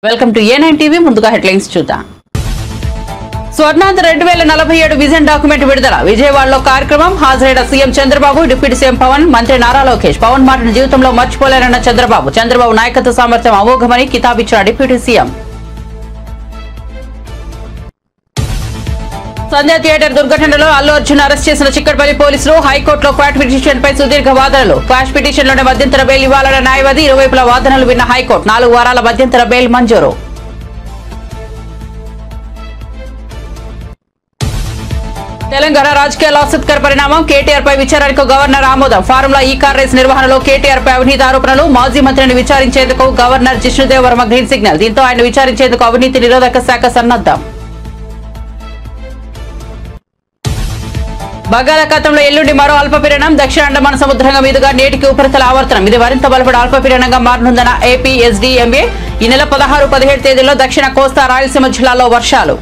Welcome to A nine TV. ముందుగా headlines చూద్దాం. Swarnandhra 2047 vision document విడుదల. విజయవాడలో కార్యక్రమం. హాజరైన CM Chandrababu, deputy CM Pawan, మంత్రి నారా లోకేష్. పవన్ మాటను జీవితంలో మర్చిపోలేరన్న చంద్రబాబు. చంద్రబాబు నాయకత్వ సామర్థ్యం అమోఘమని కితాబిచ్చిన డిప్యూటీ సీఎం. సంధ్య థియేటర్ దుర్ఘటనలో అల్లు అర్జున్ అరెస్ట్ చేసిన చిక్కడపల్లి పోలీసులు. హైకోర్టులో క్వాష్ పిటిషన్ పై సుదీర్ఘ వాదనలు. క్వాష్ పిటిషన్లోనే మధ్యంతర బెయిల్ ఇవ్వాలన్న న్యాయవాది. ఇరువైపుల వాదనలు విన్న హైకోర్టు. 4 వారాల మధ్యంతర బెయిల్ మంజూరు. తెలంగాణ రాజకీయాల్లో ఆసక్తికర పరిణామం. కేటీఆర్ పై విచారణకు గవర్నర్ ఆమోదం. ఫార్ములా ఈ కార్ రేస్ నిర్వహణలో కేటీఆర్ పై అవినీతి ఆరోపణలు. మాజీ మంత్రిని విచారించేందుకు governor Jishnu Dev Varma green signal. దీంతో ఆయన విచారించేందుకు అవినీతి నిరోధక శాఖ సన్నద్దం. బంగాళాఖాతంలో ఎల్లుండి మరో అల్పపీడనం. దక్షిణ అండమాన సముద్రంగా మీదుగా నేటికి ఉపరితల ఆవర్తనం. ఇది మరింత బలపడే అల్పపీడనంగా మారనుందన్న ఏపీ ఎస్డీఎంఏ. ఈ నెల 16, 17 తేదీల్లో దక్షిణ కోస్తా రాయలసీమ జిల్లాల్లో వర్షాలు.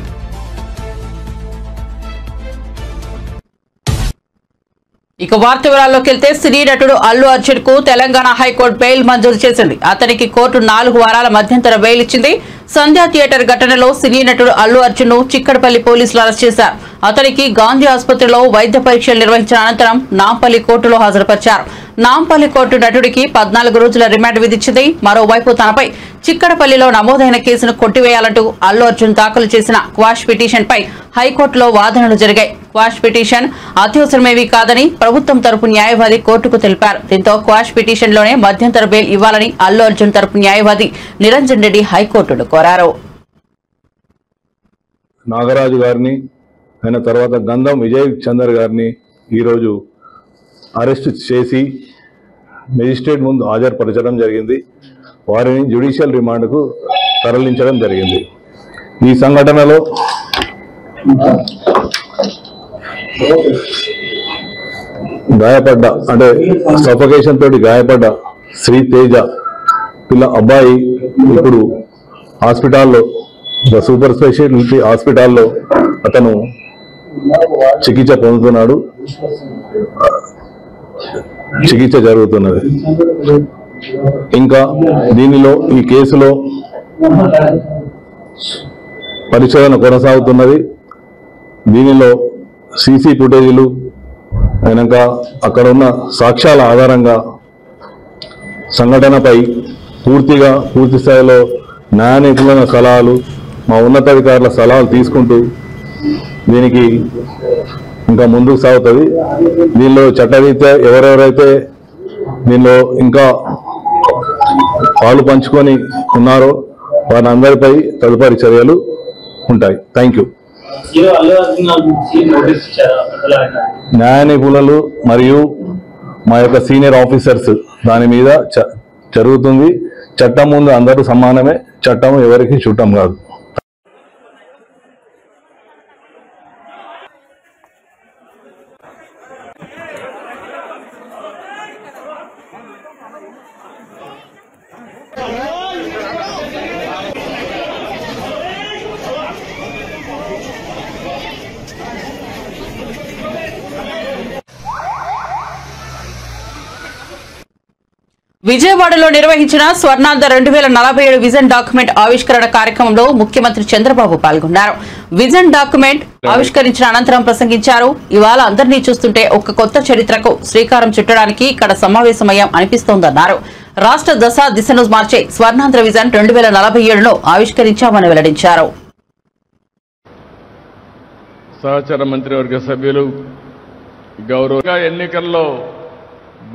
ఇక వార్త వివరాల్లోకి వెళ్తే, సినీ నటుడు అల్లు అర్జున్ కు తెలంగాణ హైకోర్టు బెయిల్ మంజూరు చేసింది. అతనికి కోర్టు 4 వారాల మధ్యంతర బెయిల్ ఇచ్చింది. సంధ్య థియేటర్ ఘటనలో సినీ నటుడు అల్లు అర్జున్ ను చిక్కడపల్లి పోలీసులు అరెస్ట్ చేశారు. అతనికి గాంధీ ఆసుపత్రిలో వైద్య పరీక్షలు నిర్వహించిన అనంతరం నాంపల్లి కోర్టులో హాజరుపరిచారు. నాంపల్లి కోర్టు నటుడికి 14 రోజుల రిమాండ్ విధించింది. మరోవైపు తనపై చిక్కడపల్లిలో నమోదైన కేసును కొట్టివేయాలంటూ అల్లు అర్జున్ దాఖలు చేసిన క్వాష్ పిటిషన్ పై హైకోర్టులో వాదనలు జరిగాయి. క్వాష్ పిటిషన్ అత్యవసరమేమీ కాదని ప్రభుత్వం తరపు న్యాయవాది కోర్టుకు తెలిపారు. దీంతో క్వాష్ పిటిషన్లోనే మధ్యంతర బెయిల్ ఇవ్వాలని అల్లు అర్జున్ తరపు న్యాయవాది నిరంజన్ రెడ్డి హైకోర్టును కోరారు. నాగరాజు గారిని, ఆయన తర్వాత గంధం విజయ్ చందర్ గారిని ఈరోజు అరెస్ట్ చేసి మెజిస్ట్రేట్ ముందు హాజరుపరచడం జరిగింది. వారిని జ్యుడిషియల్ రిమాండ్కు తరలించడం జరిగింది. ఈ సంఘటనలో గాయపడ్డ, అంటే సఫోకేషన్ తోటి గాయపడ్డ శ్రీ తేజ అబ్బాయి ఇప్పుడు హాస్పిటల్లో, సూపర్ స్పెషాలిటీ హాస్పిటల్లో అతను చికిత్స పొందుతున్నాడు. చికిత్స జరుగుతున్నది. ఇంకా దీనిలో ఈ కేసులో పరిశోధన కొనసాగుతున్నది. దీనిలో సీసీ ఫుటేజీలు అయినాక అక్కడ ఉన్న సాక్ష్యాల ఆధారంగా సంఘటనపై పూర్తి స్థాయిలో న్యాయ నిపుణుల సలహాలు, మా ఉన్నతాధికారుల సలహాలు తీసుకుంటూ దీనికి ఇంకా ముందుకు సాగుతుంది. దీనిలో చట్టరీత్యా ఎవరెవరైతే దీనిలో ఇంకా పాలు పంచుకొని ఉన్నారో వారి అందరిపై తదుపరి చర్యలు ఉంటాయి. Thank you. న్యాయ నిపుణులు మరియు మా యొక్క సీనియర్ ఆఫీసర్స్ దాని మీద జరుగుతుంది. చట్టం ముందు అందరూ సమానమే. చట్టం ఎవరికి చుట్టం కాదు. విజయవాడలో నిర్వహించిన స్వర్ణాంధ్ర 2047 విజన్ డాక్యుమెంట్ ఆవిష్కరణ కార్యక్రమంలో ముఖ్యమంత్రి చంద్రబాబు పాల్గొన్నారు. విజన్ డాక్యుమెంట్ ఆవిష్కరించిన అనంతరం ప్రసంగించారు. ఇవాళ అందరినీ చూస్తుంటే ఒక కొత్త చరిత్రకు శ్రీకారం చుట్టడానికి ఇక్కడ సమావేశమయ్యాం అనిపిస్తోందన్నారు. రాష్ట్ర దిశను మార్చే స్వర్ణాంధ్ర విజన్ 2047ను ఆవిష్కరించామని వెల్లడించారు. సహచర మంత్రివర్గ సభ్యులు, గౌరవ ఎన్నికల్లో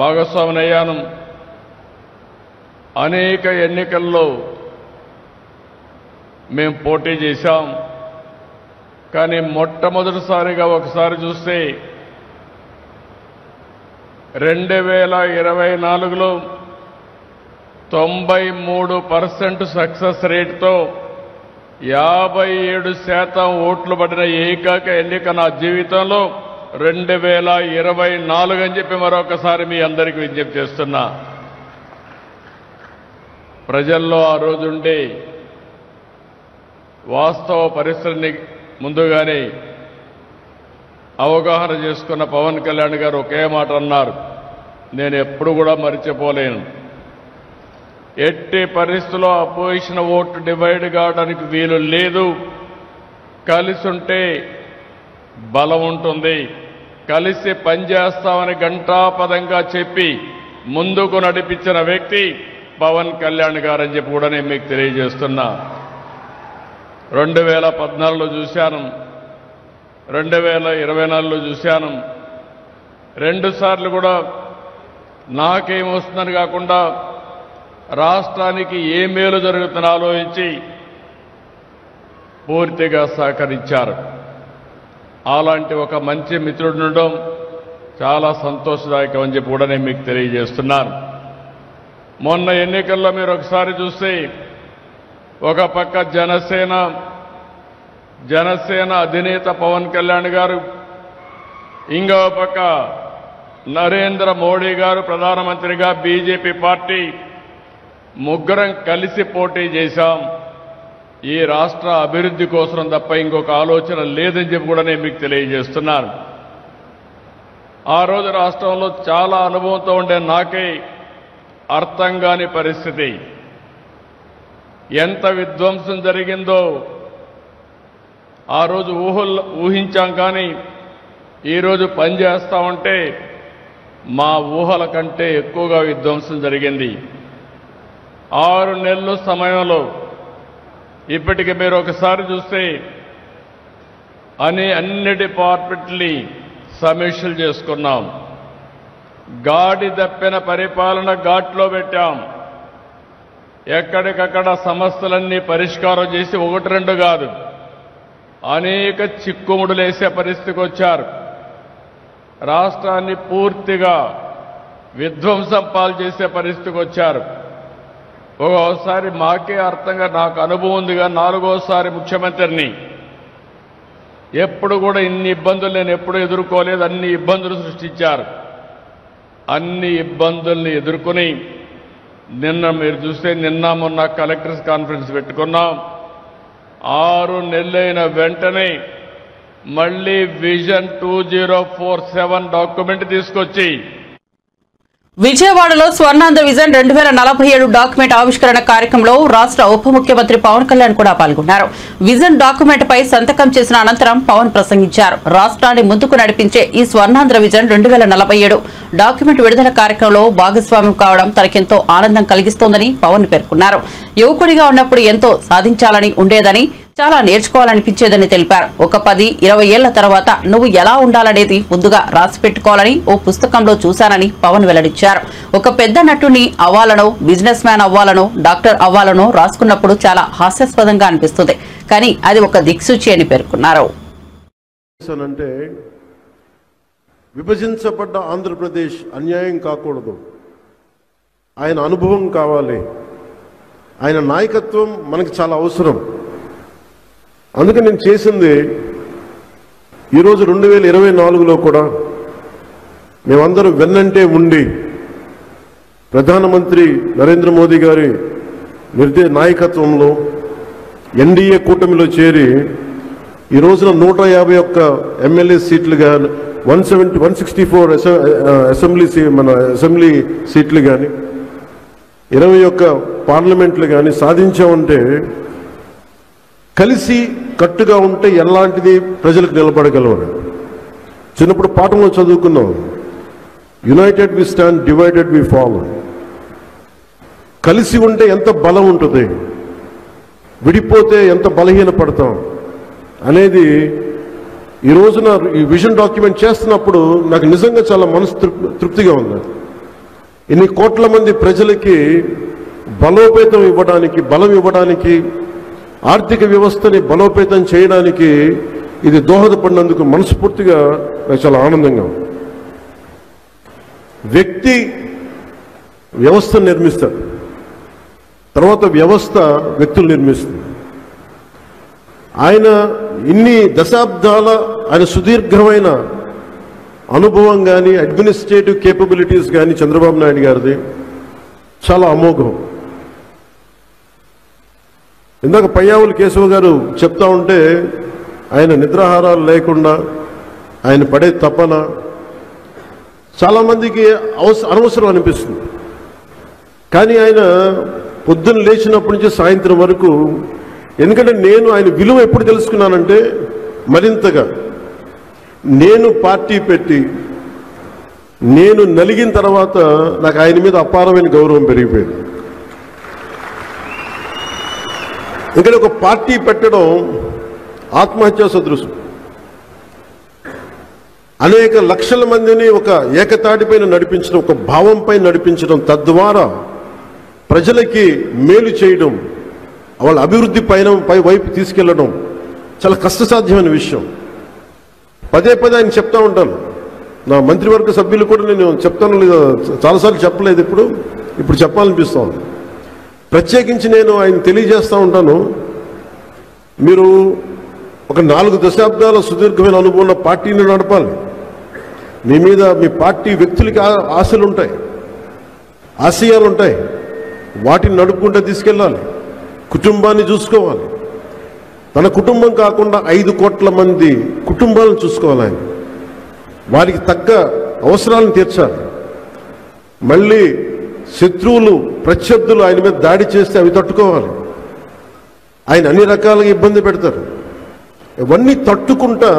భాగస్వాములయ్యాను. అనేక ఎన్నికల్లో మేము పోటీ చేశాం. కానీ మొట్టమొదటిసారిగా ఒకసారి చూస్తే 2024లో 93% సక్సెస్ రేట్తో 57% ఓట్లు పడిన ఏకైక ఎన్నిక నా జీవితంలో 2024 అని చెప్పి మరొకసారి మీ అందరికీ విజ్ఞప్తి చేస్తున్నా. ప్రజల్లో ఆ రోజుండే వాస్తవ పరిస్థితిని ముందుగానే అవగాహన చేసుకున్న పవన్ కళ్యాణ్ గారు ఒకే మాట అన్నారు, నేను ఎప్పుడు కూడా మర్చిపోలేను. ఎట్టి పరిస్థితుల్లో అపోజిషన్ ఓటు డివైడ్ కావడానికి వీలు లేదు. కలిసి ఉంటే బలం ఉంటుంది. కలిసి పనిచేస్తామని ఘంటాపదంగా చెప్పి ముందుకు నడిపించిన వ్యక్తి పవన్ కళ్యాణ్ గారని చెప్పి కూడా నేను మీకు తెలియజేస్తున్నా. 2014లో చూశాను, 2024లో చూశాను. 2 సార్లు కూడా నాకేమొస్తుందని కాకుండా రాష్ట్రానికి ఏ మేలు జరుగుతుందని ఆలోచించి పూర్తిగా సహకరించారు. అలాంటి ఒక మంచి మిత్రుడు ఉండడం చాలా సంతోషదాయకం అని చెప్పి కూడా నేను మీకు తెలియజేస్తున్నాను. మొన్న ఎన్నికల్లో మీరు ఒకసారి చూస్తే ఒక పక్క జనసేన అధినేత పవన్ కళ్యాణ్ గారు, ఇంకో పక్క నరేంద్ర మోడీ గారు ప్రధానమంత్రిగా బీజేపీ పార్టీ ముగ్గురం కలిసి పోటీ చేశాం. ఈ రాష్ట్ర అభివృద్ధి కోసం తప్ప ఇంకొక ఆలోచన లేదని చెప్పి కూడా నేను మీకు తెలియజేస్తున్నాను. ఆ రోజు రాష్ట్రంలో చాలా అనుభవంతో ఉండే నాకే అర్థం కాని పరిస్థితి. ఎంత విధ్వంసం జరిగిందో ఆ రోజు ఊహించాం, కానీ ఈరోజు పనిచేస్తా ఉంటే మా ఊహల కంటే ఎక్కువగా విధ్వంసం జరిగింది. 6 నెలల సమయంలో ఇప్పటికి మీరు ఒకసారి చూస్తే అన్ని డిపార్ట్మెంట్ని సమీక్షలు చేసుకున్నాం. గాడి తప్పిన పరిపాలన ఘాట్లో పెట్టాం. ఎక్కడికక్కడ సమస్యలన్నీ పరిష్కారం చేసి 1-2 కాదు, అనేక చిక్కుముడులేసే పరిస్థితికి వచ్చారు. రాష్ట్రాన్ని పూర్తిగా విధ్వంసం పాలు చేసే పరిస్థితికి వచ్చారు. ఒక్కోసారి మాకే అర్థంగా నాకు అనుభవం ఉందిగా 4వసారి ముఖ్యమంత్రిని. ఎప్పుడు కూడా ఇన్ని ఇబ్బందులు నేను ఎప్పుడు ఎదుర్కోలేదు. అన్ని ఇబ్బందులు సృష్టించారు. అన్ని ఇబ్బందుల్ని ఎదుర్కొని నిన్న మీరు చూస్తే మొన్న కలెక్టర్స్ కాన్ఫరెన్స్ పెట్టుకున్నాం. 6 నెలలైన వెంటనే మళ్ళీ విజన్ 2047 డాక్యుమెంట్ తీసుకొచ్చి విజయవాడలో స్వర్ణాంధ్ర విజన్ 2047 డాక్యుమెంట్ ఆవిష్కరణ కార్యక్రమంలో రాష్ట్ర ఉప ముఖ్యమంత్రి పవన్ కళ్యాణ్ కూడా పాల్గొన్నారు. విజన్ డాక్యుమెంట్ పై సంతకం చేసిన అనంతరం పవన్ ప్రసంగించారు. రాష్ట్రాన్ని ముందుకు నడిపించే ఈ స్వర్ణాంధ్ర విజన్ 2047 డాక్యుమెంట్ విడుదల కార్యక్రమంలో భాగస్వామ్యం కావడం తనకెంతో ఆనందం కలిగిస్తోందని పవన్ పేర్కొన్నారు. యువకుడిగా ఉన్నప్పుడు ఎంతో సాధించాలని ఉండేదని, చాలా నేర్చుకోవాలనిపించేదని తెలిపారు. ఒక 10-20 ఏళ్ల తర్వాత నువ్వు ఎలా ఉండాలనేది ముందుగా రాసి పెట్టుకోవాలని ఓ పుస్తకంలో చూశానని పవన్ వెల్లడించారు. ఒక పెద్ద నటుని అవ్వాలనో, బిజినెస్ మ్యాన్ అవ్వాలనో, డాక్టర్ అవ్వాలనో రాసుకున్నప్పుడు చాలా హాస్యాస్పదంగా అనిపిస్తుంది, కానీ అది ఒక దిక్సూచి అని పేర్కొన్నారు. అంటే విభజించబడ్డ ఆంధ్రప్రదేశ్ అన్యాయం కాకూడదు, ఆయన అనుభవం కావాలి, ఆయన నాయకత్వం మనకి చాలా అవసరం. అందుకే నేను చేసింది ఈరోజు 2024లో కూడా మేమందరం వెన్నంటే ఉండి ప్రధానమంత్రి నరేంద్ర మోదీ గారి నాయకత్వంలో ఎన్డీఏ కూటమిలో చేరి ఈ రోజున 151 ఎమ్మెల్యే సీట్లు కానీ 164 అసెంబ్లీ సీట్లు కానీ 21 పార్లమెంట్లు కానీ సాధించామంటే కలిసి కట్టుగా ఉంటే ఎలాంటిది ప్రజలకు నిలబడగలవని చిన్నప్పుడు పాఠంలో చదువుకున్నాం. United we stand, divided we fall. కలిసి ఉంటే ఎంత బలం ఉంటుంది, విడిపోతే ఎంత బలహీన పడతాం అనేది ఈ రోజున ఈ విజన్ డాక్యుమెంట్ చేస్తున్నప్పుడు నాకు నిజంగా చాలా మనసు తృప్తిగా ఉంది. ఇన్ని కోట్ల మంది ప్రజలకి బలోపేతం ఇవ్వడానికి, బలం ఇవ్వడానికి, ఆర్థిక వ్యవస్థని బలోపేతం చేయడానికి ఇది దోహదపడినందుకు మనస్ఫూర్తిగా నాకు చాలా ఆనందంగా ఉంది. వ్యక్తి వ్యవస్థను నిర్మిస్తాడు, తర్వాత వ్యవస్థ వ్యక్తులు నిర్మిస్తుంది. ఆయన ఇన్ని దశాబ్దాల ఆయన సుదీర్ఘమైన అనుభవం కానీ, అడ్మినిస్ట్రేటివ్ కేపబిలిటీస్ కానీ చంద్రబాబు నాయుడు గారిది చాలా అమోఘం. ఇందాక పయ్యావులు కేశవ గారు చెప్తా ఉంటే ఆయన నిద్రాహారాలు లేకుండా ఆయన పడే తపన చాలామందికి అనవసరం అనిపిస్తుంది. కానీ ఆయన పొద్దున్న లేచినప్పటి నుంచి సాయంత్రం వరకు. ఎందుకంటే నేను ఆయన విలువ ఎప్పుడు తెలుసుకున్నానంటే మరింతగా నేను పార్టీ పెట్టి నేను నలిగిన తర్వాత నాకు ఆయన మీద అపారమైన గౌరవం పెరిగిపోయింది. ఎందుకంటే ఒక పార్టీ పెట్టడం ఆత్మహత్యా సదృశం. అనేక లక్షల మందిని ఒక ఏకతాటిపైన నడిపించడం, ఒక భావంపై నడిపించడం, తద్వారా ప్రజలకి మేలు చేయడం, వాళ్ళ అభివృద్ధి పై వైపు తీసుకెళ్లడం చాలా కష్టసాధ్యమైన విషయం. పదే పదే ఆయన చెప్తా ఉంటాను. నా మంత్రివర్గ సభ్యులు కూడా నేను చెప్తాను, లేదా చాలాసార్లు చెప్పలేదు, ఇప్పుడు చెప్పాలనిపిస్తాను. ప్రత్యేకించి నేను ఆయన తెలియజేస్తూ ఉంటాను, మీరు ఒక 4 దశాబ్దాల సుదీర్ఘమైన అనుభవం ఉన్న పార్టీని నడపాలి. మీ మీద మీ పార్టీ వ్యక్తులకి ఆశలు ఉంటాయి, ఆశయాలు ఉంటాయి. వాటిని నడుపుకుంటూ తీసుకెళ్ళాలి. కుటుంబాన్ని చూసుకోవాలి. తన కుటుంబం కాకుండా 5 కోట్ల మంది కుటుంబాలను చూసుకోవాలి. ఆయన వారికి తగ్గ అవసరాలను తీర్చాలి. మళ్ళీ శత్రువులు, ప్రత్యర్థులు ఆయన మీద దాడి చేస్తే అవి తట్టుకోవాలి. ఆయన అన్ని రకాలుగా ఇబ్బంది పెడతారు. ఇవన్నీ తట్టుకుంటా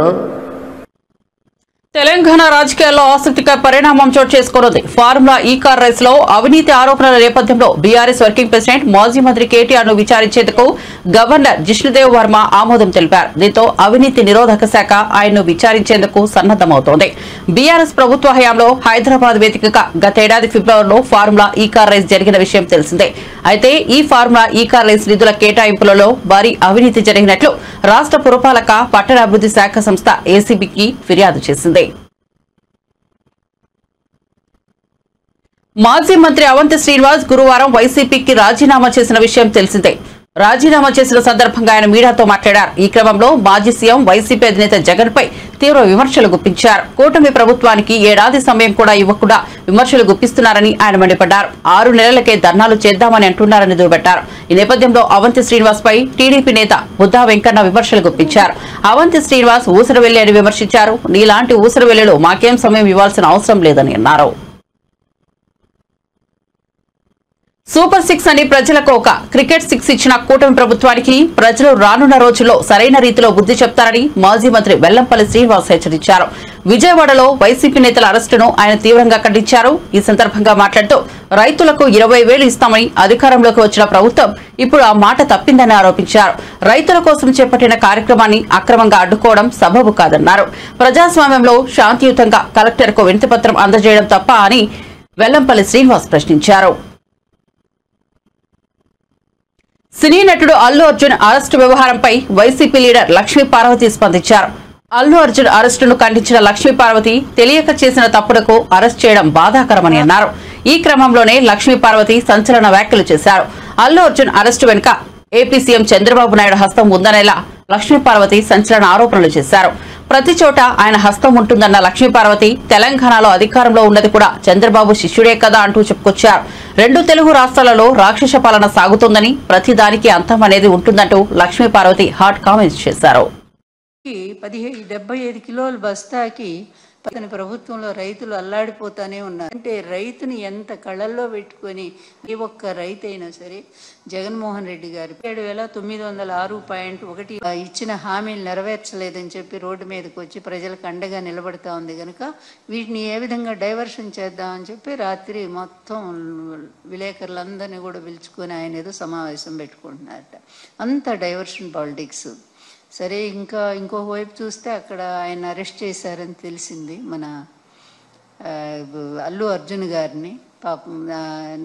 తెలంగాణ రాజకీయాల్లో ఆసక్తికర పరిణామం చోటు చేసుకున్నది. ఫార్ములా ఈ కార్ రేస్ లో అవినీతి ఆరోపణల నేపథ్యంలో బీఆర్ఎస్ వర్కింగ్ ప్రెసిడెంట్ మాజీ మంత్రి కేటీఆర్ ను విచారించేందుకు గవర్నర్ జిష్ణుదేవ్ వర్మ ఆమోదం తెలిపారు. దీంతో అవినీతి నిరోధక శాఖ ఆయన్ను విచారించేందుకు సన్నద్దమవుతోంది. బీఆర్ఎస్ ప్రభుత్వ హయాంలో హైదరాబాద్ వేదికగా గతేడాది ఫిబ్రవరిలో ఫార్ములా ఈ కార్ రేస్ జరిగిన విషయం తెలిసిందే. అయితే ఈ ఫార్ములా ఈ కార్ రేస్ నిధుల కేటాయింపులలో భారీ అవినీతి జరిగినట్లు రాష్ట్ర పురపాలక పట్టణాభివృద్ధి శాఖ సంస్థ ఏసీబీకి ఫిర్యాదు చేసింది. మాజీ మంత్రి అవంతి శ్రీనివాస్ గురువారం వైసీపీకి రాజీనామా చేసిన విషయం తెలిసిందే. రాజీనామా చేసిన సందర్భంగా ఆయన మీడియాతో మాట్లాడారు. ఈ క్రమంలో మాజీ సీఎం వైసీపీ అధినేత జగన్ పై తీవ్ర విమర్శలు గుప్పించారు. కూటమి ప్రభుత్వానికి ఏడాది సమయం కూడా ఇవ్వకుండా విమర్శలు గుప్పిస్తున్నారని ఆయన మండిపడ్డారు. 6 నెలలకే ధర్నాలు చేద్దామని అంటున్నారని దుర్బెట్టారు. ఈ నేపథ్యంలో అవంతి శ్రీనివాస్ పై టీడీపీ నేత బుద్దా వెంకన్న విమర్శలు గుప్పించారు. అవంతి శ్రీనివాస్ ఊసరవెల్లి అని విమర్శించారు. నీలాంటి ఊసరవెల్లిలో మాకేం సమయం ఇవ్వాల్సిన అవసరం లేదని అన్నారు. సూపర్ 6 అని ప్రజలకు ఒక క్రికెట్ 6 ఇచ్చిన కూటమి ప్రభుత్వానికి ప్రజలు రానున్న రోజుల్లో సరైన రీతిలో బుద్ధి చెప్తారని మాజీ మంత్రి వెల్లంపల్లి శ్రీనివాస్ హెచ్చరించారు. విజయవాడలో వైసీపీ నేతల అరెస్టును ఆయన తీవ్రంగా ఖండించారు. ఈ సందర్భంగా మాట్లాడుతూ రైతులకు 20,000 ఇస్తామని అధికారంలోకి వచ్చిన ప్రభుత్వం ఇప్పుడు ఆ మాట తప్పిందని ఆరోపించారు. రైతుల కోసం చేపట్టిన కార్యక్రమాన్ని అక్రమంగా అడ్డుకోవడం సబబు కాదన్నారు. ప్రజాస్వామ్యంలో శాంతియుతంగా కలెక్టర్కు వినతిపత్రం అందజేయడం తప్ప అని వెల్లంపల్లి శ్రీనివాస్ ప్రశ్నించారు. సినీ నటుడు అల్లు అర్జున్ అరెస్టు వ్యవహారంపై వైసీపీ లీడర్ లక్ష్మీ పార్వతి స్పందించారు. అల్లు అర్జున్ అరెస్టును ఖండించిన లక్ష్మీ పార్వతి తెలియక చేసిన తప్పులకు అరెస్ట్ చేయడం బాధాకరమని అన్నారు. ఈ క్రమంలోనే లక్ష్మీ పార్వతి సంచలన వ్యాఖ్యలు చేశారు. అల్లు అర్జున్ అరెస్టు వెనుక ఏపీ సీఎం చంద్రబాబు నాయుడు హస్తం ఉందనేలా లక్ష్మీ పార్వతి సంచలన ఆరోపణలు చేశారు. ప్రతి చోట ఆయన హస్తం ఉంటుందన్న లక్ష్మీ పార్వతి తెలంగాణలో అధికారంలో ఉన్నది కూడా చంద్రబాబు శిష్యుడే కదా అంటూ చెప్పుకొచ్చారు. 2 తెలుగు రాష్ట్రాలలో రాక్షస పాలన సాగుతోందని, ప్రతి దానికి అంతం అనేది ఉంటుందంటూ లక్ష్మీ పార్వతి హాట్ కామెంట్స్ చేశారు. 75 కిలోల బస్తాకి పక్కన ప్రభుత్వంలో రైతులు అల్లాడిపోతానే ఉన్నారు. అంటే రైతుని ఎంత కళ్ళల్లో పెట్టుకొని ఏ ఒక్క రైతు అయినా సరే జగన్మోహన్ రెడ్డి గారు 7,906.1 ఇచ్చిన హామీలు నెరవేర్చలేదని చెప్పి రోడ్డు మీదకి వచ్చి ప్రజలకు అండగా నిలబడతా ఉంది కనుక వీటిని ఏ విధంగా డైవర్షన్ చేద్దామని చెప్పి రాత్రి మొత్తం విలేకరులందరినీ కూడా పిలుచుకొని ఆయన ఏదో సమావేశం పెట్టుకుంటున్నారట. అంత డైవర్షన్ పాలిటిక్స్. సరే, ఇంకొక వైపు చూస్తే అక్కడ ఆయన అరెస్ట్ చేశారని తెలిసింది మన అల్లు అర్జున్ గారిని. పాపం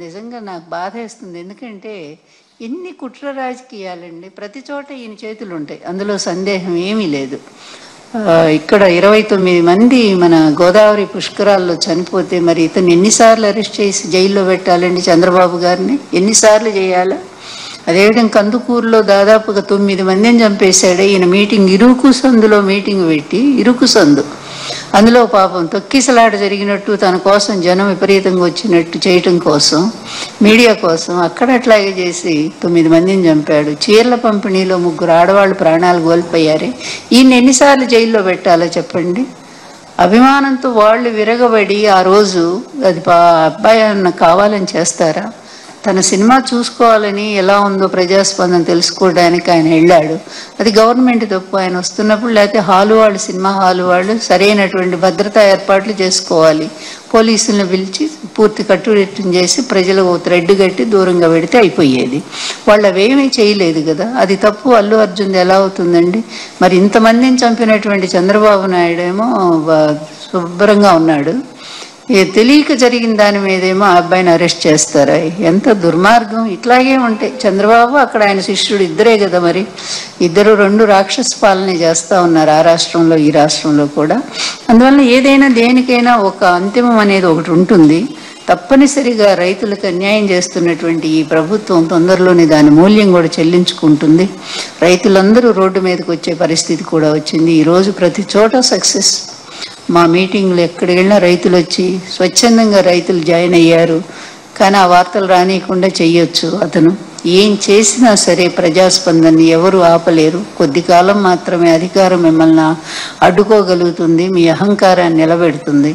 నిజంగా నాకు బాధ వేస్తుంది. ఎందుకంటే ఎన్ని కుట్ర రాజకీయాలండి, ప్రతి చోట ఈయన చేతులు ఉంటాయి, అందులో సందేహం ఏమీ లేదు. ఇక్కడ 29 మంది మన గోదావరి పుష్కరాల్లో చనిపోతే మరి ఇతను ఎన్నిసార్లు అరెస్ట్ చేసి జైల్లో పెట్టాలండి? చంద్రబాబు గారిని ఎన్నిసార్లు చేయాలా? అదేవిధంగా కందుకూరులో దాదాపుగా 9 మందిని చంపేశాడు. ఈయన మీటింగ్ ఇరుకు సందులో మీటింగ్ పెట్టి, ఇరుకు సందు అందులో పాపం తొక్కిసలాట జరిగినట్టు తన కోసం జనం విపరీతంగా వచ్చినట్టు చేయటం కోసం, మీడియా కోసం అక్కడ అట్లాగే చేసి 9 మందిని చంపాడు. చీరల పంపిణీలో 3 ఆడవాళ్ళు ప్రాణాలు కోల్పోయారే. ఈయన ఎన్నిసార్లు జైల్లో పెట్టాలో చెప్పండి? అభిమానంతో వాళ్ళు విరగబడి ఆ రోజు అది అబ్బాయి అన్న కావాలని చేస్తారా? తన సినిమా చూసుకోవాలని ఎలా ఉందో ప్రజాస్పందన తెలుసుకోవడానికి ఆయన వెళ్ళాడు. అది గవర్నమెంట్ తప్పు. ఆయన వస్తున్నప్పుడు లేకపోతే సినిమా హాలు వాళ్ళు సరైనటువంటి భద్రతా ఏర్పాట్లు చేసుకోవాలి. పోలీసులను పిలిచి పూర్తి కట్టుదిట్టం చేసి ప్రజలకు థ్రెడ్ కట్టి దూరంగా పెడితే అయిపోయేది. వాళ్ళు అవేమీ చేయలేదు కదా, అది తప్పు. అల్లు అర్జున్ ఎలా అవుతుందండి? మరి ఇంతమందిని చంపినటువంటి చంద్రబాబు నాయుడు ఏమో శుభ్రంగా ఉన్నాడు, తెలియక జరిగిన దాని మీదేమో ఆ అబ్బాయిని అరెస్ట్ చేస్తారా? ఎంత దుర్మార్గం! ఇట్లాగే ఉంటాయి. చంద్రబాబు అక్కడ ఆయన శిష్యుడు ఇద్దరే కదా, మరి ఇద్దరు రెండు రాక్షస పాలన చేస్తూ ఉన్నారు, ఆ రాష్ట్రంలో ఈ రాష్ట్రంలో కూడా. అందువల్ల ఏదైనా దేనికైనా ఒక అంతిమం అనేది ఒకటి ఉంటుంది. తప్పనిసరిగా రైతులకు అన్యాయం చేస్తున్నటువంటి ఈ ప్రభుత్వం తొందరలోనే దాని మూల్యం కూడా చెల్లించుకుంటుంది. రైతులందరూ రోడ్డు మీదకి వచ్చే పరిస్థితి కూడా వచ్చింది. ఈరోజు ప్రతి చోట సక్సెస్. మా మీటింగ్లు ఎక్కడికి వెళ్ళినా రైతులు వచ్చి స్వచ్ఛందంగా రైతులు జాయిన్ అయ్యారు. కానీ ఆ వార్తలు రానియకుండా చెయ్యొచ్చు. అతను ఏం చేసినా సరే ప్రజాస్పందనని ఎవరు ఆపలేరు. కొద్ది కాలం మాత్రమే అధికారం మిమ్మల్ని అడ్డుకోగలుగుతుంది, మీ అహంకారాన్ని నిలబెడుతుంది.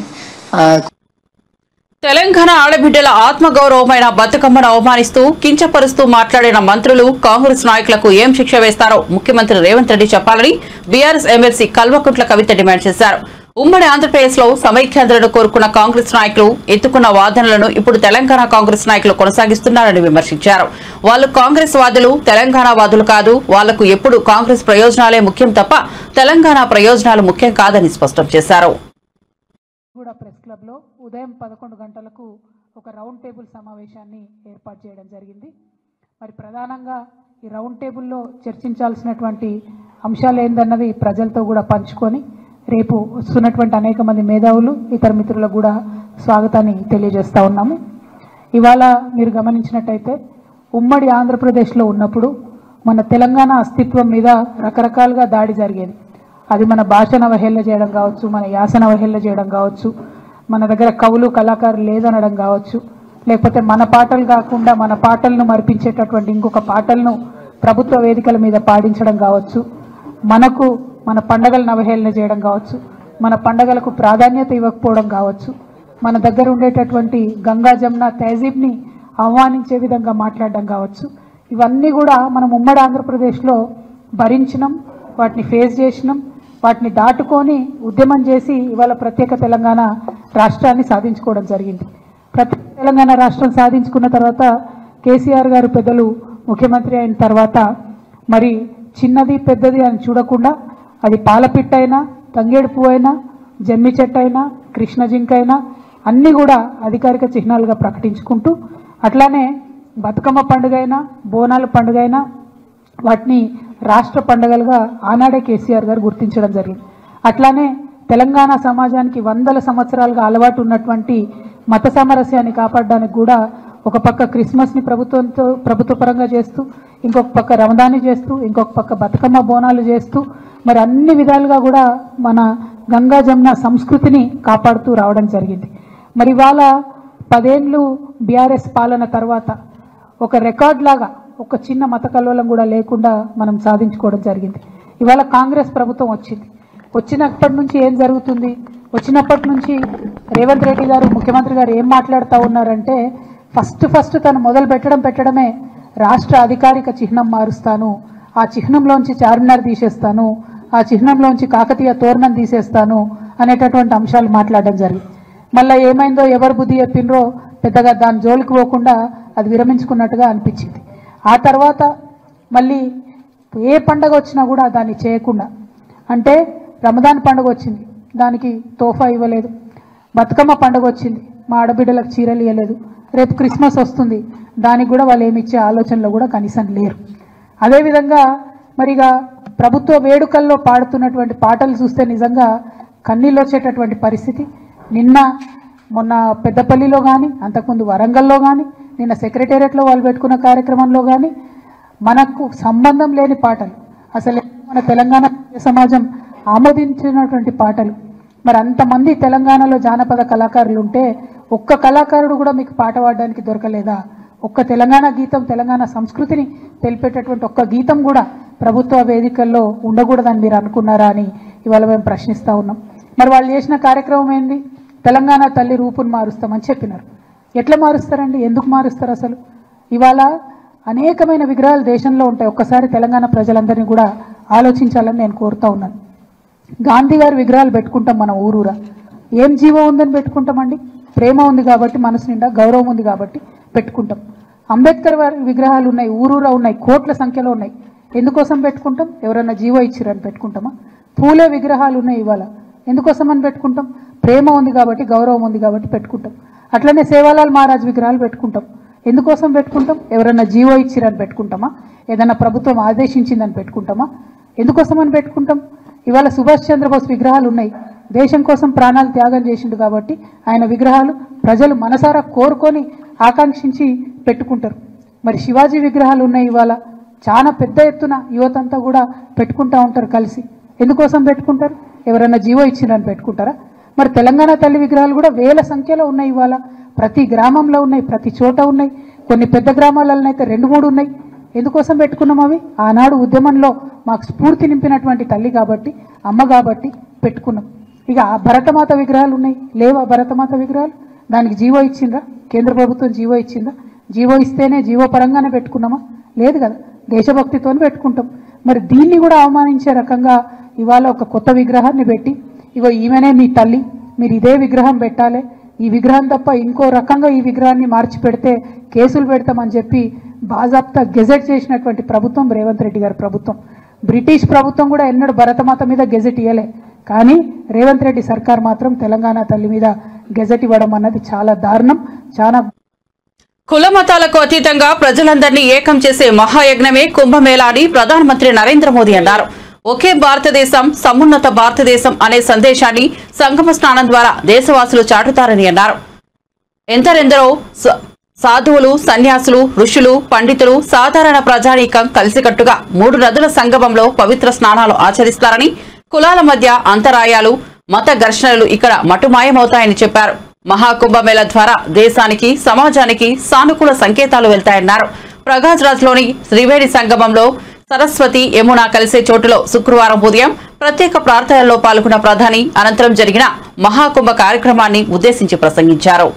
తెలంగాణ ఆడబిడ్డల ఆత్మగౌరవమైన బతుకమ్మను అవమానిస్తూ కించపరుస్తూ మాట్లాడిన మంత్రులు, కాంగ్రెస్ నాయకులకు ఏం శిక్ష వేస్తారో ముఖ్యమంత్రి రేవంత్ రెడ్డి చెప్పాలని BRS MLC Kalvakuntla Kavitha demand చేశారు. ఉమ్మడి ఆంధ్రప్రదేశ్ లో సమైక్యాంధ్రను కోరుకున్న కాంగ్రెస్ నాయకులు ఎత్తుకున్న వాదనలను ఇప్పుడు తెలంగాణ కాంగ్రెస్ నాయకులు కొనసాగిస్తున్నారని విమర్శించారు. వాళ్ళు కాంగ్రెస్ వాదులు, తెలంగాణ వాదులు కాదు. వాళ్లకు ఎప్పుడు కాంగ్రెస్ ప్రయోజనాలే ముఖ్యం తప్ప తెలంగాణ ప్రయోజనాలు ముఖ్యం కాదని స్పష్టం చేశారు. ప్రెస్ క్లబ్ లో ఉదయం 11 గంటలకు ఒక రౌండ్ టేబుల్ సమావేశాన్ని ఏర్పాటు చేయడం జరిగింది. మరి ప్రధానంగా ఈ రౌండ్ టేబుల్లో చర్చించాల్సినటువంటి అంశాలు ఏందన్నది ప్రజలతో కూడా పంచుకొని రేపు వస్తున్నటువంటి అనేక మంది మేధావులు, ఇతర మిత్రులకు కూడా స్వాగతాన్ని తెలియజేస్తా ఉన్నాము. ఇవాళ మీరు గమనించినట్టయితే ఉమ్మడి ఆంధ్రప్రదేశ్లో ఉన్నప్పుడు మన తెలంగాణ అస్తిత్వం మీద రకరకాలుగా దాడి జరిగేది. అది మన భాషను అవహేళన చేయడం కావచ్చు, మన యాసను అవహేళన చేయడం కావచ్చు, మన దగ్గర కవులు కళాకారులు లేదనడం కావచ్చు, లేకపోతే మన పాటలు కాకుండా మన పాటలను మరిపించేటటువంటి ఇంకొక పాటలను ప్రభుత్వ వేదికల మీద పాడించడం కావచ్చు, మనకు మన పండగలను అవహేళన చేయడం కావచ్చు, మన పండగలకు ప్రాధాన్యత ఇవ్వకపోవడం కావచ్చు, మన దగ్గర ఉండేటటువంటి గంగా జమున తహజీబ్ని అవమానించే విధంగా మాట్లాడడం కావచ్చు. ఇవన్నీ కూడా మనం ఉమ్మడి ఆంధ్రప్రదేశ్లో భరించినాం, వాటిని ఫేస్ చేసినాం, వాటిని దాటుకొని ఉద్యమం చేసి ఇవాళ ప్రత్యేక తెలంగాణ రాష్ట్రాన్ని సాధించుకోవడం జరిగింది. ప్రత్యేక తెలంగాణ రాష్ట్రం సాధించుకున్న తర్వాత కేసీఆర్ గారు పెద్దలు ముఖ్యమంత్రి అయిన తర్వాత మరి చిన్నది పెద్దది అని చూడకుండా అది పాలపిట్ట అయినా, తంగేడు పువ్వు అయినా, జమ్మి చెట్టు అయినా, కృష్ణ జింక అయినా అన్నీ కూడా అధికారిక చిహ్నాలుగా ప్రకటించుకుంటూ, అట్లానే బతుకమ్మ పండుగ అయినా, బోనాల పండుగ అయినా వాటిని రాష్ట్ర పండుగలుగా ఆనాడే కేసీఆర్ గారు గుర్తించడం జరిగింది. అట్లానే తెలంగాణ సమాజానికి వందల సంవత్సరాలుగా అలవాటు ఉన్నటువంటి మత సామరస్యాన్ని కాపాడడానికి కూడా ఒక పక్క క్రిస్మస్ని ప్రభుత్వ పరంగా చేస్తూ, ఇంకొక పక్క రమదాన్ని చేస్తూ, ఇంకొక పక్క బతుకమ్మ బోనాలు చేస్తూ మరి అన్ని విధాలుగా కూడా మన గంగా జమున సంస్కృతిని కాపాడుతూ రావడం జరిగింది. మరి ఇవాళ 10 ఏళ్ళు బీఆర్ఎస్ పాలన తర్వాత ఒక రికార్డ్ లాగా ఒక చిన్న మత కల్లోలం కూడా లేకుండా మనం సాధించుకోవడం జరిగింది. ఇవాళ కాంగ్రెస్ ప్రభుత్వం వచ్చింది. వచ్చినప్పటి నుంచి ఏం జరుగుతుంది? వచ్చినప్పటి నుంచి రేవంత్ రెడ్డి గారు ముఖ్యమంత్రి గారు ఏం మాట్లాడుతూ ఉన్నారంటే ఫస్ట్ తను మొదలు పెట్టడమే రాష్ట్ర అధికారిక చిహ్నం మారుస్తాను, ఆ చిహ్నంలోంచి చార్మినార్ తీసేస్తాను, ఆ చిహ్నంలోంచి కాకతీయ తోరణం తీసేస్తాను అనేటటువంటి అంశాలు మాట్లాడడం జరిగింది. మళ్ళీ ఏమైందో ఎవరు బుద్ధి చెప్పినరో పెద్దగా దాని జోలికి పోకుండా అది విరమించుకున్నట్టుగా అనిపించింది. ఆ తర్వాత మళ్ళీ ఏ పండగ వచ్చినా కూడా దాన్ని చేయకుండా, అంటే రమదాన్ పండుగ వచ్చింది దానికి తోఫా ఇవ్వలేదు, బతుకమ్మ పండుగ వచ్చింది మా ఆడబిడ్డలకు చీరలు ఇవ్వలేదు, రేపు క్రిస్మస్ వస్తుంది దానికి కూడా వాళ్ళు ఏమిచ్చే ఆలోచనలో కూడా కనీసం లేరు. అదేవిధంగా మరిగా ప్రభుత్వ వేడుకల్లో పాడుతున్నటువంటి పాటలు చూస్తే నిజంగా కన్నీళ్ళు వచ్చేటటువంటి పరిస్థితి. మొన్న పెద్దపల్లిలో కానీ, అంతకుముందు వరంగల్లో కానీ, నిన్న సెక్రటేరియట్లో వాళ్ళు పెట్టుకున్న కార్యక్రమంలో కానీ మనకు సంబంధం లేని పాటలు, అసలు మన తెలంగాణ సమాజం ఆమోదించినటువంటి పాటలు. మరి అంతమంది తెలంగాణలో జానపద కళాకారులు ఉంటే ఒక్క కళాకారుడు కూడా మీకు పాట పాడడానికి దొరకలేదా? ఒక్క తెలంగాణ గీతం, తెలంగాణ సంస్కృతిని తెలిపేటటువంటి ఒక్క గీతం కూడా ప్రభుత్వ వేదికల్లో ఉండకూడదని మీరు అనుకున్నారా అని ఇవాళ మేము ప్రశ్నిస్తూ ఉన్నాం. మరి వాళ్ళు చేసిన కార్యక్రమం ఏంది? తెలంగాణ తల్లి రూపును మారుస్తామని చెప్పినారు. ఎట్లా మారుస్తారండి? ఎందుకు మారుస్తారు? అసలు ఇవాళ అనేకమైన విగ్రహాలు దేశంలో ఉంటాయి. ఒక్కసారి తెలంగాణ ప్రజలందరినీ కూడా ఆలోచించాలని నేను కోరుతా ఉన్నాను. గాంధీ గారి విగ్రహాలు పెట్టుకుంటాం మనం ఊరూరా. ఏం జీవం ఉందని పెట్టుకుంటామండి? ప్రేమ ఉంది కాబట్టి, మనసు నిండా గౌరవం ఉంది కాబట్టి పెట్టుకుంటాం. అంబేద్కర్ వారి విగ్రహాలు ఉన్నాయి, ఊరూరా ఉన్నాయి, కోట్ల సంఖ్యలో ఉన్నాయి. ఎందుకోసం పెట్టుకుంటాం? ఎవరైనా జీవో ఇచ్చిరని పెట్టుకుంటామా? పూలే విగ్రహాలు ఉన్నాయి ఇవాళ, ఎందుకోసం అని పెట్టుకుంటాం? ప్రేమ ఉంది కాబట్టి, గౌరవం ఉంది కాబట్టి పెట్టుకుంటాం. అట్లనే సేవాలాల్ మహారాజ్ విగ్రహాలు పెట్టుకుంటాం. ఎందుకోసం పెట్టుకుంటాం? ఎవరైనా జీవో ఇచ్చిరని పెట్టుకుంటామా? ఏదైనా ప్రభుత్వం ఆదేశించిందని పెట్టుకుంటామా? ఎందుకోసం అని పెట్టుకుంటాం? ఇవాళ సుభాష్ చంద్రబోస్ విగ్రహాలు ఉన్నాయి, దేశం కోసం ప్రాణాలు త్యాగం చేసిండు కాబట్టి ఆయన విగ్రహాలు ప్రజలు మనసారా కోరుకొని ఆకాంక్షించి పెట్టుకుంటారు. మరి శివాజీ విగ్రహాలు ఉన్నాయి ఇవాళ, చాలా పెద్ద ఎత్తున యువతంతా కూడా పెట్టుకుంటా ఉంటారు కలిసి. ఎందుకోసం పెట్టుకుంటారు? ఎవరైనా జీవో ఇచ్చిరని పెట్టుకుంటారా? మరి తెలంగాణ తల్లి విగ్రహాలు కూడా వేల సంఖ్యలో ఉన్నాయి ఇవాళ, ప్రతి గ్రామంలో ఉన్నాయి, ప్రతి చోట ఉన్నాయి. కొన్ని పెద్ద గ్రామాలలో అయితే 2-3 ఉన్నాయి. ఎందుకోసం పెట్టుకున్నాం అవి? ఆనాడు ఉద్యమంలో మాకు స్ఫూర్తి నింపినటువంటి తల్లి కాబట్టి, అమ్మ కాబట్టి పెట్టుకున్నాం. ఇక ఆ భరతమాత విగ్రహాలు ఉన్నాయి, లేవా భరతమాత విగ్రహాలు? దానికి జీవో ఇచ్చిందా? కేంద్ర ప్రభుత్వం జీవో ఇచ్చిందా? జీవో ఇస్తేనే జీవో పరంగానే పెట్టుకున్నామా? లేదు కదా, దేశభక్తితో పెట్టుకుంటాం. మరి దీన్ని కూడా అవమానించే రకంగా ఇవాళ ఒక కొత్త విగ్రహాన్ని పెట్టి, ఇగో ఈమెనే మీ తల్లి, మీరు ఇదే విగ్రహం పెట్టాలి, ఈ విగ్రహం తప్ప ఇంకో రకంగా ఈ విగ్రహాన్ని మార్చి పెడితే కేసులు పెడతామని చెప్పి బాజాప్తా గెజెట్ చేసినటువంటి ప్రభుత్వం రేవంత్ రెడ్డి గారి ప్రభుత్వం. బ్రిటిష్ ప్రభుత్వం కూడా ఎన్నడూ భరతమాత మీద గెజెట్ ఇవ్వలే, కానీ రేవంత్ రెడ్డి సర్కార్ మాత్రం తెలంగాణ తల్లి మీద గెజెట్ ఇవ్వడం అన్నది చాలా దారుణం. చాలా కుల మతాలకు అతీతంగా ప్రజలందరినీ ఏకం చేసే మహాయజ్ఞమే కుంభమేళా అని ప్రధానమంత్రి నరేంద్ర మోదీ అన్నారు. ఒకే భారతదేశం, సమున్నత భారతదేశం అనే సందేశాన్ని సంగమ స్నానం ద్వారా దేశవాసులు చాటుతారని అన్నారు. ఎందరెందరో సాధువులు, సన్యాసులు, ఋషులు, పండితులు, సాధారణ ప్రజానీకం కలిసికట్టుగా 3 నదుల సంగమంలో పవిత్ర స్నానాలు ఆచరిస్తారని, కులాల మధ్య అంతరాయాలు, మత ఘర్షణలు ఇక్కడ మటుమాయమవుతాయని చెప్పారు. మహాకుంభమేళా ద్వారా దేశానికి, సమాజానికి సానుకూల సంకేతాలు వెళ్తాయన్నారు. ప్రయాగ్రాజ్లోని త్రివేణి సంగమంలో సరస్వతి, యమున కలిసే చోటులో శుక్రవారం ఉదయం ప్రత్యేక ప్రార్థనల్లో పాల్గొన్న ప్రధాని అనంతరం జరిగిన మహాకుంభ కార్యక్రమాన్ని ఉద్దేశించి ప్రసంగించారు.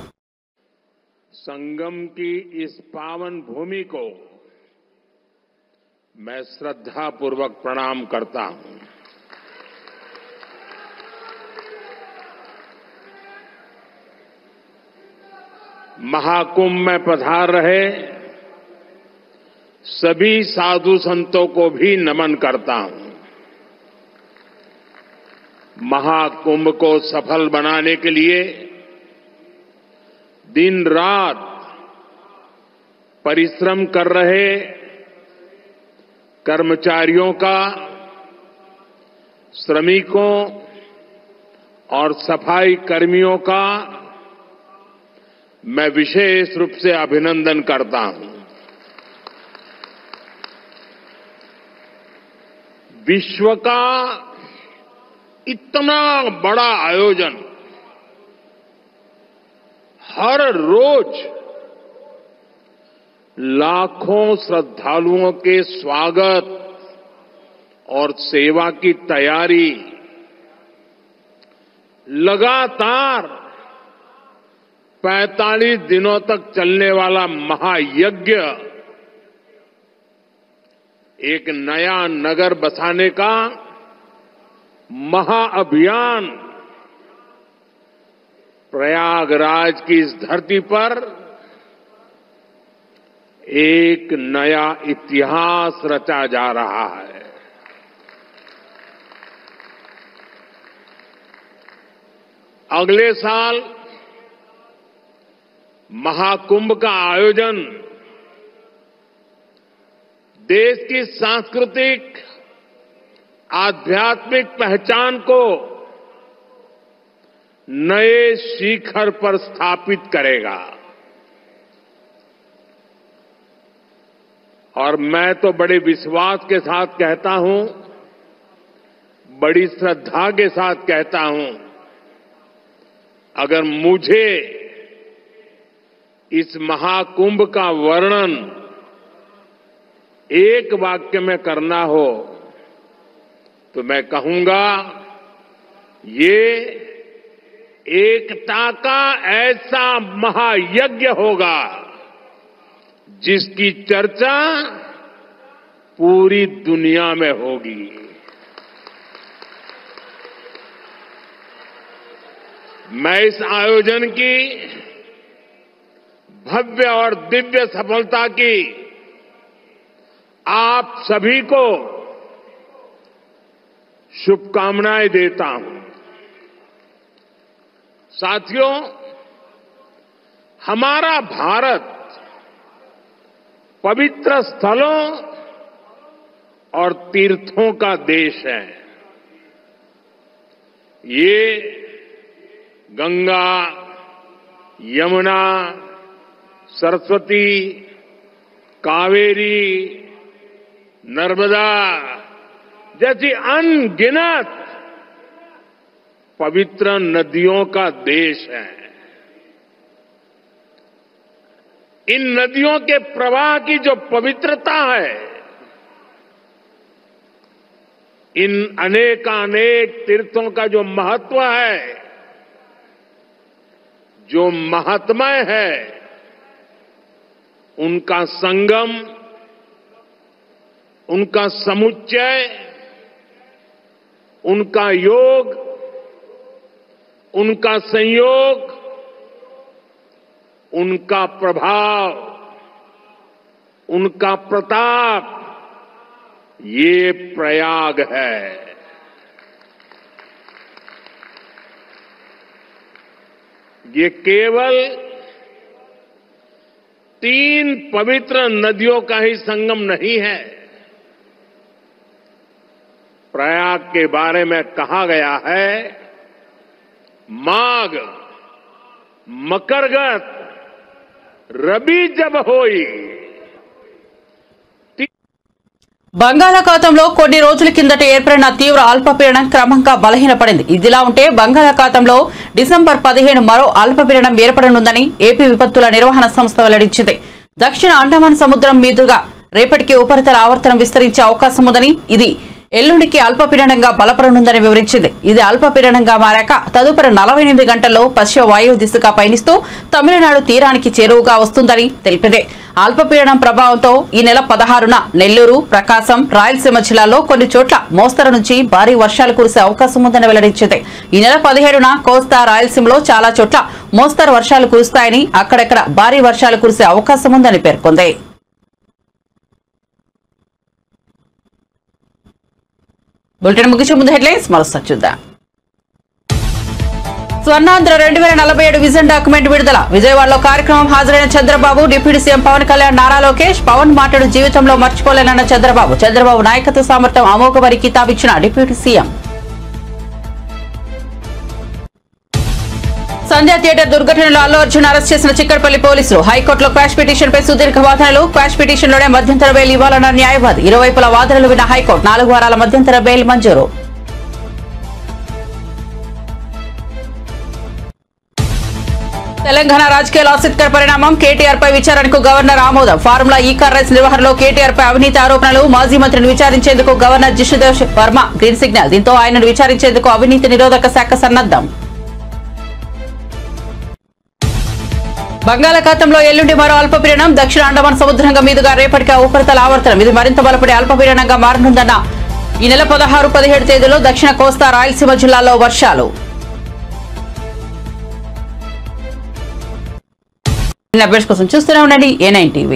संगम की इस पावन भूमि को मैं श्रद्धापूर्वक प्रणाम करता हूं। महाकुंभ में पधार रहे सभी साधु संतों को भी नमन करता हूं। महाकुंभ को सफल बनाने के लिए दिन रात परिश्रम कर रहे कर्मचारियों का, श्रमिकों और सफाई कर्मियों का मैं विशेष रूप से अभिनंदन करता हूं। विश्व का इतना बड़ा आयोजन हर रोज लाखों श्रद्धालुओं के स्वागत और सेवा की तैयारी, लगातार 45 दिनों तक चलने वाला महायज्ञ, एक नया नगर बसाने का महाअभियान प्रयागराज की इस धरती पर एक नया इतिहास रचा जा रहा है। अगले साल महाकुंभ का आयोजन देश की सांस्कृतिक आध्यात्मिक पहचान को नए शिखर पर स्थापित करेगा। और मैं तो बड़े विश्वास के साथ कहता हूं, बड़ी श्रद्धा के साथ कहता हूं, अगर मुझे इस महाकुंभ का वर्णन एक वाक्य में करना हो तो मैं कहूंगा, ये एकता का ऐसा महायज्ञ होगा जिसकी चर्चा पूरी दुनिया में होगी। मैं इस आयोजन की भव्य और दिव्य सफलता की आप सभी को शुभकामनाएं देता हूं। साथियों, हमारा भारत पवित्र स्थलों और तीर्थों का देश है। ये गंगा, यमुना, सरस्वती, कावेरी, नर्मदा जैसी अनगिनत पवित्र नदियों का देश है। इन नदियों के प्रवाह की जो पवित्रता है, इन अनेकानेक तीर्थों का जो महत्व है, जो महात्म्य है, उनका संगम, उनका समुच्चय, उनका योग, उनका संयोग, उनका प्रभाव, उनका प्रताप, ये प्रयाग है। ये केवल 3 पवित्र नदियों का ही संगम नहीं है। प्रयाग के बारे में कहा गया है, माघ मकरगत रबी जब होई। బంగాళాఖాతంలో కొన్ని రోజుల కిందట ఏర్పడిన తీవ్ర అల్పపీడనం క్రమంగా బలహీనపడింది. ఇదిలా ఉంటే బంగాళాఖాతంలో డిసెంబర్ 15 మరో అల్పపీడనం ఏర్పడనుందని ఏపీ విపత్తుల నిర్వహణ సంస్థ వెల్లడించింది. దక్షిణ అండమాన్ సముద్రం మీదుగా రేపటికి ఉపరితల ఆవర్తనం విస్తరించే అవకాశం ఉందని, ఇది ఎల్లుండికి అల్పపీడనంగా బలపడనుందని వివరించింది. ఇది అల్పపీడనంగా మారాక తదుపరి 48 గంటల్లో పశ్చిమ వాయువు దిశగా పయనిస్తూ తమిళనాడు తీరానికి చేరువుగా వస్తుందని తెలిపింది. అల్పపీడనం ప్రభావంతో ఈ నెల 16న నెల్లూరు, ప్రకాశం, రాయలసీమ జిల్లాల్లో కొన్ని చోట్ల మోస్తరు నుంచి భారీ వర్షాలు కురిసే అవకాశం ఉందని వెల్లడించింది. ఈ నెల 17న కోస్తా, రాయలసీమలో చాలా చోట్ల మోస్తరు వర్షాలు కురుస్తాయని, అక్కడక్కడ భారీ వర్షాలు కురిసే అవకాశం ఉందని పేర్కొంది. బులెటిన్ ముగించే ముందు హెడ్లైన్స్ మరోసారి చూద్దాం. స్వర్ణాంధ్ర 2047 విజన్ డాక్యుమెంట్ విడుదల. విజయవాడలో కార్యక్రమం హాజరైన చంద్రబాబు, డిప్యూటీ సీఎం పవన్ కళ్యాణ్, నారా లోకేష్. పవన్ మాటలు జీవితంలో మర్చిపోలేనన్న చంద్రబాబు. చంద్రబాబు నాయకత్వ సామర్థ్యం అమోఘమని కితాబిచ్చిన డిప్యూటీ సీఎం. సంధ్యా థియేటర్ దుర్ఘటనలో అల్లు అర్జున్ అరెస్ట్ చేసిన చిక్కడపల్లి పోలీసులు. హైకోర్టులో క్వాష్ పిటిషన్ పై సుదీర్ఘ వాదనలు. క్వాష్ పిటిషన్ లోనే మధ్యంతర బెయిల్ ఇవ్వాలన్న న్యాయవాది. ఇరువైపుల వాదనలు విన్న హైకోర్టు 4 వారాల మధ్యంతర బెయిల్ మంజూరు. తెలంగాణ రాజకీయాల ఆసక్తికర పరిణామం. కేటీఆర్ పై విచారణకు గవర్నర్ ఆమోదం. ఫార్ములా ఈ కార్ రైస్ నిర్వహణలో కేటీఆర్ పై అవినీతి ఆరోపణలు. మాజీ మంత్రిని విచారించేందుకు governor Jishnu Dev Varma green signal. దీంతో ఆయనను విచారించేందుకు అవినీతి నిరోధక శాఖ సన్నద్దం. బంగాళాఖాతంలో ఎల్లుండి మరో అల్పపీడనం. దక్షిణ అండమాన్ సముద్రంగా మీదుగా రేపటికి ఉపరితల ఆవర్తనం. ఇది మరింత బలపడే అల్పపీడనంగా మారనుందన్న ఈ నెల 16, 17 తేదీలో దక్షిణ కోస్తా, రాయలసీమ జిల్లాల్లో వర్షాలు. అప్డేట్స్ కోసం చూస్తూనే ఉండండి A9 TV.